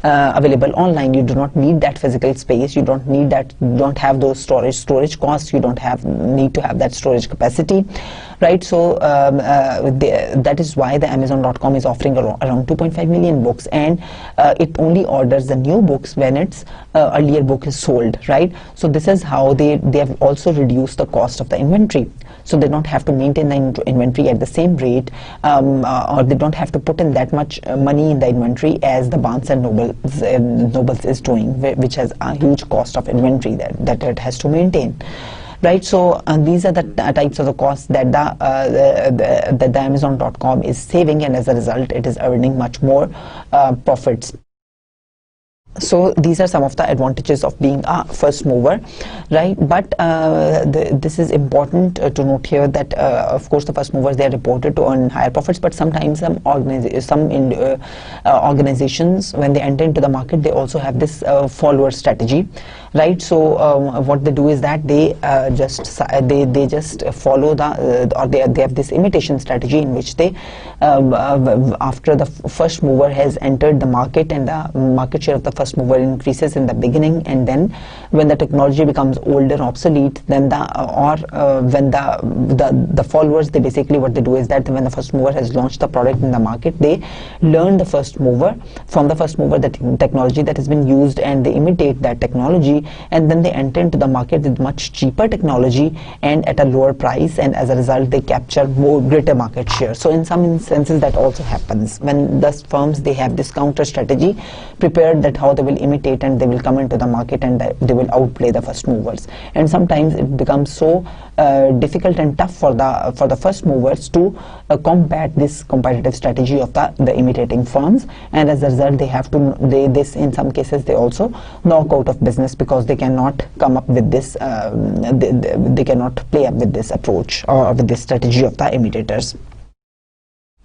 available online. You do not need that physical space. You don't need that. You don't have those storage costs. You don't need to have that storage capacity, right? So that is why the Amazon.com is offering around 2.5 million books, and it only orders the new books when its earlier book is sold, right? So this is how they have also reduced the cost of the inventory. So they don't have to maintain the inventory at the same rate, or they don't have to put in that much money in the inventory as the Barnes and Nobles is doing, which has a huge cost of inventory that it has to maintain. Right, so these are the types of the costs that the Amazon.com is saving, and as a result, it is earning much more profits. So these are some of the advantages of being a first mover, right? But this is important to note here that of course the first movers, they are reported to earn higher profits, but sometimes some organizations, when they enter into the market, they also have this follower strategy, right? So what they do is that they just follow or they have this imitation strategy, in which they after the first mover has entered the market, and the market share of the first mover increases in the beginning, and then when the technology becomes old and obsolete, then when the followers, they basically, what they do is that when the first mover has launched the product in the market, they learn from the first mover the technology that has been used, and they imitate that technology, and then they enter into the market with much cheaper technology and at a lower price, and as a result they capture greater market share. So in some instances that also happens when the firms, they have this counter strategy prepared, that how they will imitate and they will come into the market and they will outplay the first movers. And sometimes it becomes so difficult and tough for the first movers to combat this competitive strategy of the imitating firms, and as a result this in some cases they also knock out of business, because they cannot come up with this they cannot play up with this approach or with this strategy of the imitators.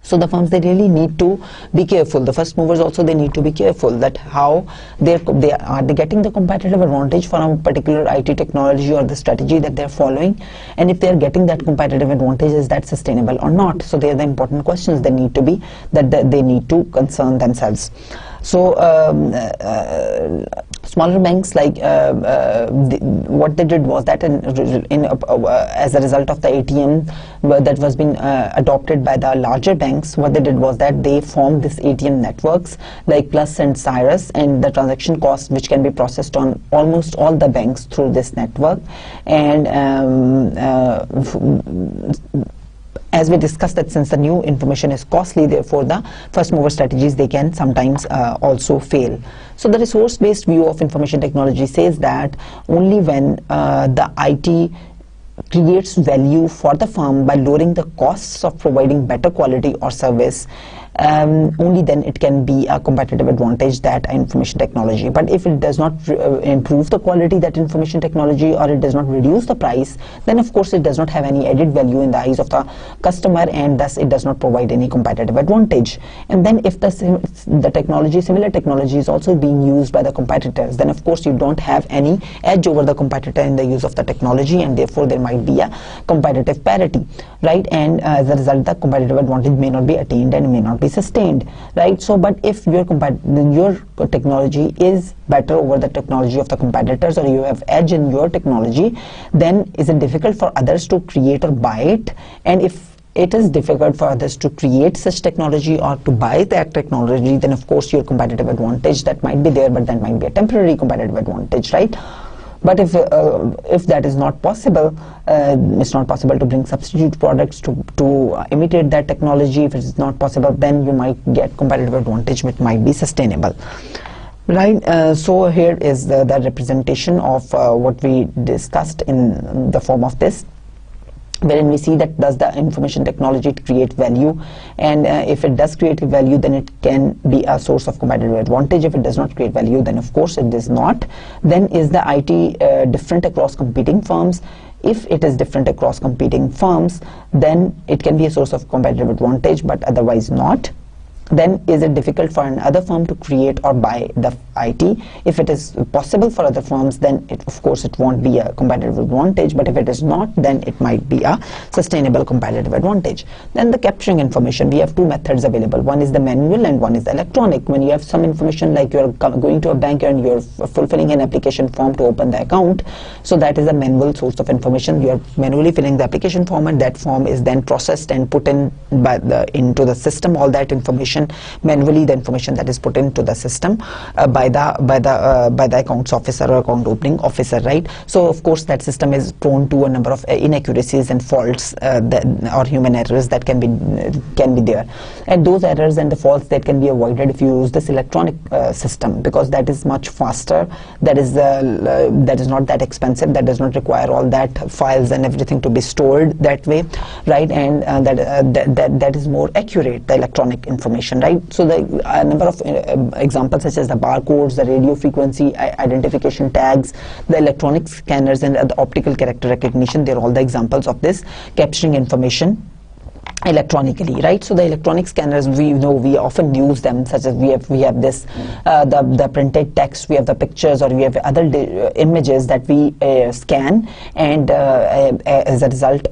So the firms, they really need to be careful. The first movers also, they need to be careful that how they are getting the competitive advantage for a particular IT technology or the strategy that they're following, and if they're getting that competitive advantage, is that sustainable or not? So they are the important questions they need to concern themselves. So smaller banks, like what they did was that as a result of the ATM that was being adopted by the larger banks, what they did was that they formed this ATM networks like Plus and Cyrus, and the transaction cost, which can be processed on almost all the banks through this network. And as we discussed, that since the new information is costly, therefore the first mover strategies, they can sometimes also fail. So the resource-based view of information technology says that only when the IT creates value for the firm by lowering the costs of providing better quality or service, only then it can be a competitive advantage, that information technology. But if it does not improve the quality, that information technology, or it does not reduce the price, then of course it does not have any added value in the eyes of the customer, and thus it does not provide any competitive advantage. And then if the similar technology is also being used by the competitors, then of course you don't have any edge over the competitor in the use of the technology, and therefore there might be a competitive parity, right? And as a result, the competitive advantage may not be attained and may not be sustained, right? So but if your technology is better over the technology of the competitors, or you have edge in your technology, then is it difficult for others to create or buy it? And if it is difficult for others to create such technology or to buy that technology, then of course your competitive advantage that might be there, but that might be a temporary competitive advantage, right? But if that is not possible, it's not possible to bring substitute products to imitate that technology. If it is not possible, then you might get competitive advantage which might be sustainable, right? So here is the representation of what we discussed in the form of this, wherein we see that does the information technology create value, and if it does create value, then it can be a source of competitive advantage. If it does not create value, then of course it is not. Then is the IT different across competing firms? If it is different across competing firms, then it can be a source of competitive advantage, but otherwise not. Then is it difficult for another firm to create or buy the IT? If it is possible for other firms, then of course it won't be a competitive advantage, but if it is not, then it might be a sustainable competitive advantage. Then the capturing information, we have two methods available. One is the manual and one is the electronic. When you have some information, like you're going to a bank and you're fulfilling an application form to open the account, so that is a manual source of information. You're manually filling the application form, and that form is then processed and put in into the system. All that information manually, the information that is put into the system by the accounts officer or account opening officer, right? So of course that system is prone to a number of inaccuracies and faults or human errors that can be there, and those errors and the faults that can be avoided if you use this electronic system, because that is much faster, that is not that expensive, that does not require all that files and everything to be stored that way, right? And that is more accurate, the electronic information, right? So the number of examples such as the barcodes, the radio frequency identification tags, the electronic scanners, and the optical character recognition, they're all the examples of this capturing information electronically, right? So the electronic scanners, we often use them, such as we have this the printed text, we have the pictures, or we have other images that we scan, and as a result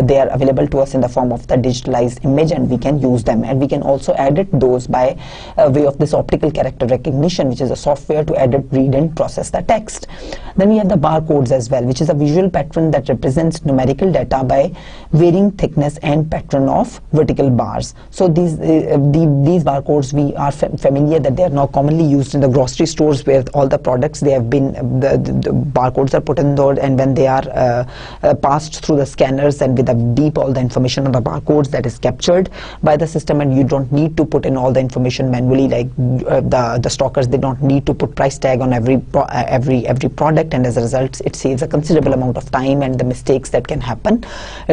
they are available to us in the form of the digitalized image, and we can use them, and we can also edit those by way of this optical character recognition, which is a software to edit, read, and process the text. Then we have the barcodes as well, which is a visual pattern that represents numerical data by varying thickness and pattern of vertical bars. So these barcodes, we are familiar that they are now commonly used in the grocery stores, where all the products, they have been the barcodes are put in there, and when they are passed through the scanners, and with a beep, all the information on the barcodes that is captured by the system, and you don't need to put in all the information manually, like the stockers, they don't need to put price tag on every product, and as a result it saves a considerable amount of time and the mistakes that can happen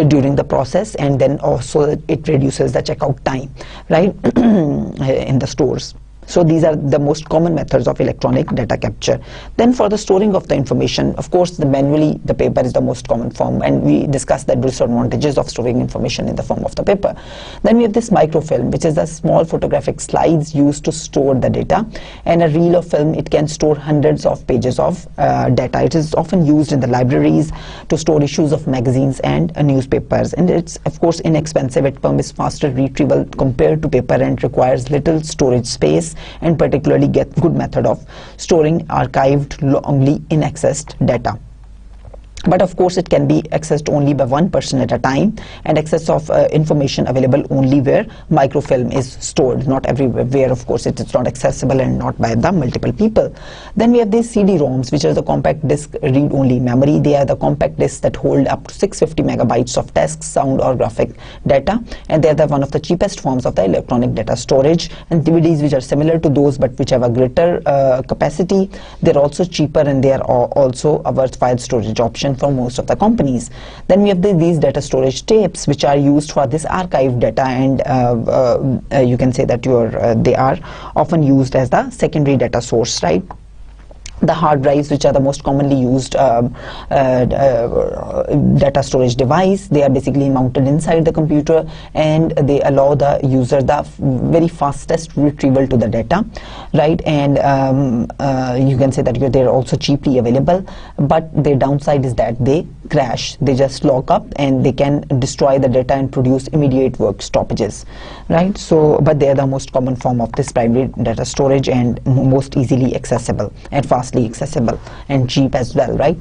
during the process, and then also it reduces the checkout time, right? In the stores. So these are the most common methods of electronic data capture. Then for the storing of the information, of course, manually the paper is the most common form, and we discussed the disadvantages of storing information in the form of the paper. Then we have this microfilm, which is a small photographic slides used to store the data, and a reel of film, it can store hundreds of pages of data. It is often used in the libraries to store issues of magazines and newspapers, and it's of course inexpensive. It permits faster retrieval compared to paper, and requires little storage space, and particularly get good method of storing archived longly inaccessed data. But of course it can be accessed only by one person at a time, and access of information available only where microfilm is stored, not everywhere. Of course it is not accessible and not by the multiple people. Then we have these CD-ROMs, which are the compact disc read-only memory. They are the compact discs that hold up to 650 megabytes of text, sound, or graphic data, and they are one of the cheapest forms of the electronic data storage. And DVDs, which are similar to those but which have a greater capacity, they're also cheaper, and they are also a worthwhile storage option information for most of the companies. Then we have these data storage tapes, which are used for this archive data, and you can say that they are often used as the secondary data source, right? The hard drives, which are the most commonly used data storage device, they are basically mounted inside the computer, and they allow the user the very fastest retrieval to the data, right? And you can say that they're also cheaply available, but their downside is that they crash. They just lock up and they can destroy the data and produce immediate work stoppages, right? So, but they are the most common form of this primary data storage, and most easily accessible and fastly accessible and cheap as well, right?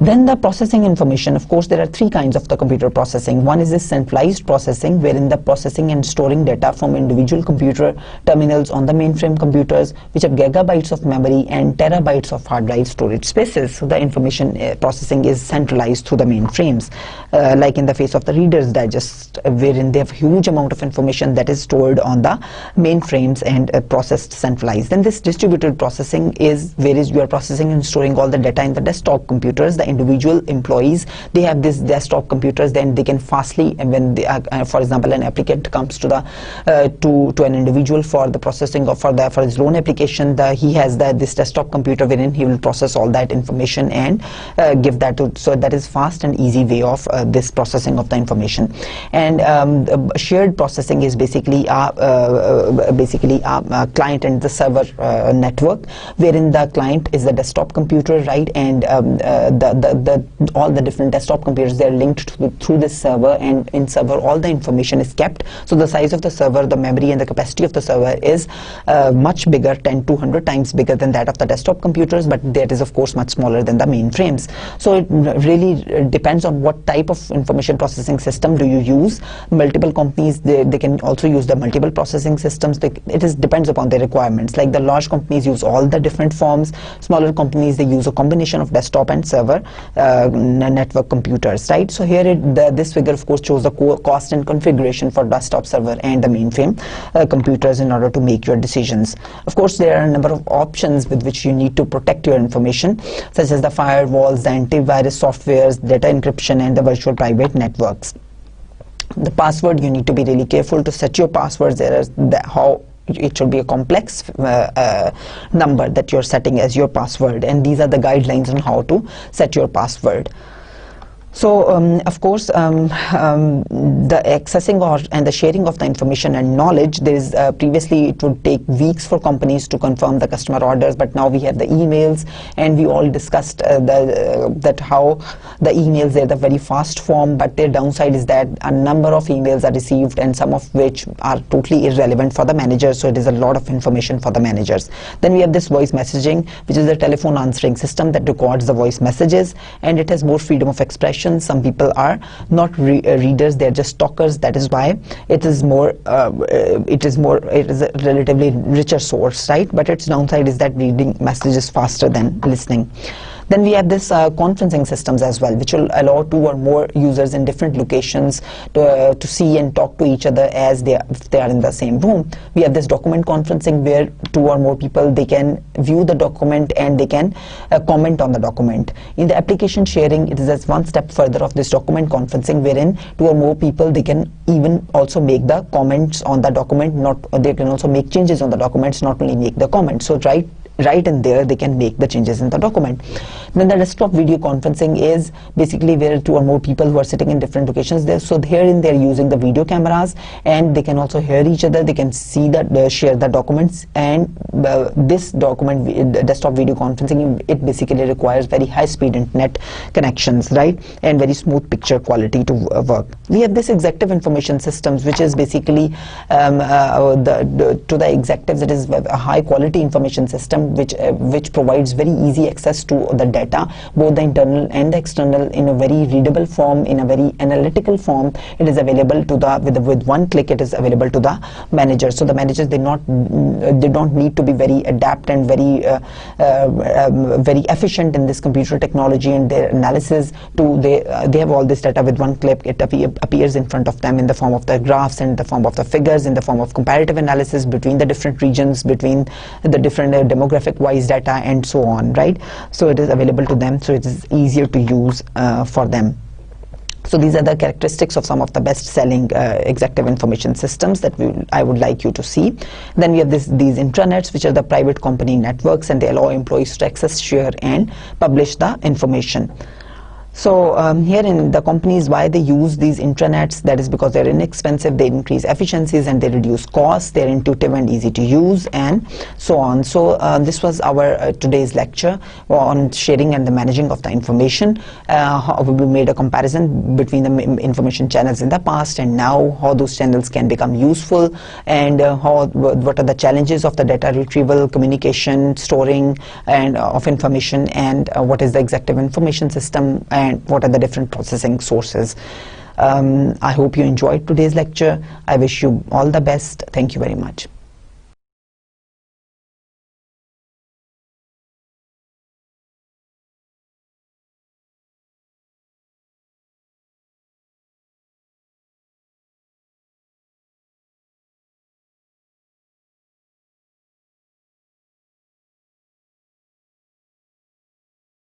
Then the processing information. Of course, there are three kinds of the computer processing. One is this centralized processing, wherein the processing and storing data from individual computer terminals on the mainframe computers, which have gigabytes of memory and terabytes of hard drive storage spaces. So the information processing is centralized through the mainframes, like in the face of the Reader's Digest, wherein they have huge amount of information that is stored on the mainframes and processed centralized. Then this distributed processing is where you are processing and storing all the data in the desktop computers. The individual employees, they have this desktop computers, then they can fastly, and when they are, for example, an applicant comes to the to an individual for the processing of for his loan application, he has this desktop computer wherein he will process all that information and give that to, so that is fast and easy way of this processing of the information. And shared processing is basically a client and the server network, wherein the client is the desktop computer, right? And all the different desktop computers, they are linked through this server, and in server all the information is kept. So the size of the server, the memory and the capacity of the server is much bigger, 10 to 100 times bigger than that of the desktop computers, but that is of course much smaller than the mainframes. So it really depends on what type of information processing system do you use. Multiple companies, they can also use the multiple processing systems. It depends upon their requirements. Like the large companies use all the different forms, smaller companies, they use a combination of desktop and server network computers, right? So here this figure of course shows the cost and configuration for desktop server and the mainframe computers in order to make your decisions. Of course, there are a number of options with which you need to protect your information, such as the firewalls, the antivirus softwares, data encryption, and the virtual private networks. The password, you need to be really careful to set your passwords. It should be a complex number that you're setting as your password, and these are the guidelines on how to set your password. So of course, the accessing and the sharing of the information and knowledge, there is previously it would take weeks for companies to confirm the customer orders, but now we have the emails, and we all discussed that how the emails, they're the very fast form, but their downside is that a number of emails are received, and some of which are totally irrelevant for the managers, so it is a lot of information for the managers. Then we have this voice messaging, which is a telephone answering system that records the voice messages, and it has more freedom of expression. Some people are not readers, they're just talkers. That is why it is a relatively richer source, right? But its downside is that reading messages faster than listening. Then we have this conferencing systems as well, which will allow two or more users in different locations to see and talk to each other if they are in the same room. We have this document conferencing, where two or more people, they can view the document and they can comment on the document. In the application sharing, it is just one step further of this document conferencing, wherein two or more people, they can even also make the comments on the document. They can also make changes on the documents, not only make the comments. So right in there, they can make the changes in the document. Then the desktop video conferencing is basically where two or more people who are sitting in different locations there. So herein they're using the video cameras, and they can also hear each other. They can see that share the documents, and this desktop video conferencing, it basically requires very high speed internet connections, right, and very smooth picture quality to work. We have this executive information systems, which is basically to the executives, it is a high quality information system which provides very easy access to the data, both the internal and the external, in a very readable form, in a very analytical form. It is available to with one click. It is available to the managers. So the managers, they don't need to be very adept and very efficient in this computer technology and their analysis. They have all this data with one click. It appears in front of them in the form of the graphs, in the form of the figures, in the form of comparative analysis between the different regions, between the different demographics demographic wise data and so on, right? So it is available to them, so it is easier to use for them. So these are the characteristics of some of the best-selling executive information systems that I would like you to see. Then we have these intranets, which are the private company networks, and they allow employees to access, share, and publish the information. So here in the companies, why they use these intranets, that is because they're inexpensive, they increase efficiencies, and they reduce costs, they're intuitive and easy to use, and so on. So this was our today's lecture on sharing and the managing of the information. We made a comparison between the information channels in the past and now, how those channels can become useful, and what are the challenges of the data retrieval, communication, storing and of information, and what is the executive information system, and what are the different processing sources. I hope you enjoyed today's lecture. I wish you all the best. Thank you very much.